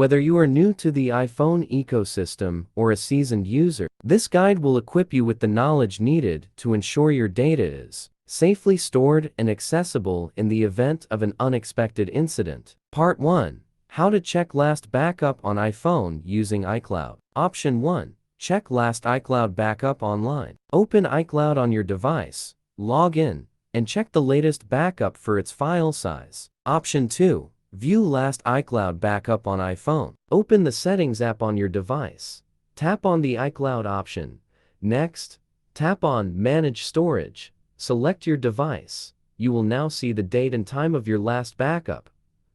Whether you are new to the iPhone ecosystem or a seasoned user, this guide will equip you with the knowledge needed to ensure your data is safely stored and accessible in the event of an unexpected incident. Part 1. How to check last backup on iPhone using iCloud. Option 1. Check last iCloud backup online. Open iCloud on your device, log in, and check the latest backup for its file size. Option 2. View last iCloud backup on iPhone. Open the Settings app on your device. Tap on the iCloud option. Next, tap on Manage Storage. Select your device. You will now see the date and time of your last backup,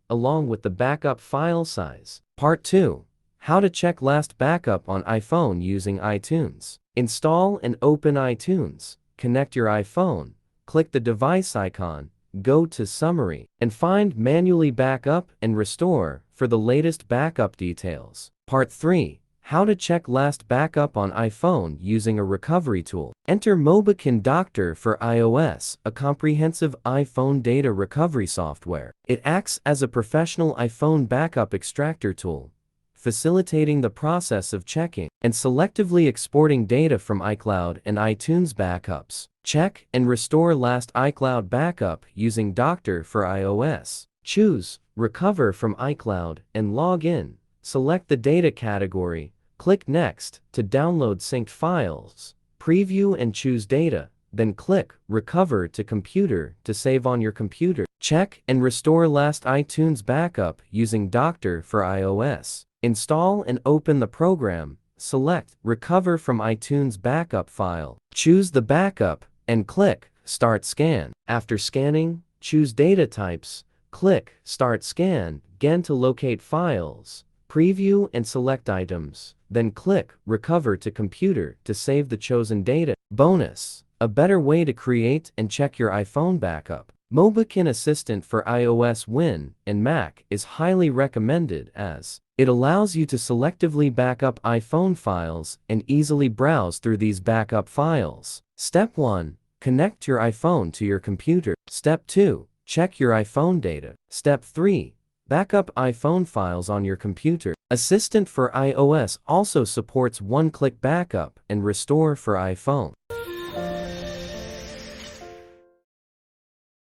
along with the backup file size. Part 2. How to check last backup on iPhone using iTunes. Install and open iTunes. Connect your iPhone. Click the device icon. Go to Summary, and find Manually Backup and Restore for the latest backup details. Part 3. How to check last backup on iPhone using a recovery tool. Enter Mobikin Doctor for iOS, a comprehensive iPhone data recovery software. It acts as a professional iPhone backup extractor tool, facilitating the process of checking and selectively exporting data from iCloud and iTunes backups. Check and restore last iCloud backup using Doctor for iOS. Choose Recover from iCloud and log in. Select the data category. Click Next to download synced files. Preview and choose Data. Then click Recover to Computer to save on your computer. Check and restore last iTunes backup using Doctor for iOS. Install and open the program. Select Recover from iTunes backup file. Choose the backup and click Start Scan. After scanning, choose Data Types. Click Start Scan again to locate files. Preview and select items. Then click Recover to Computer to save the chosen data. Bonus: a better way to create and check your iPhone backup. Mobikin Assistant for iOS Win and Mac is highly recommended as it allows you to selectively back up iPhone files and easily browse through these backup files. Step 1. Connect your iPhone to your computer. Step 2. Check your iPhone data. Step 3. Backup iPhone files on your computer. Assistant for iOS also supports one-click backup and restore for iPhone.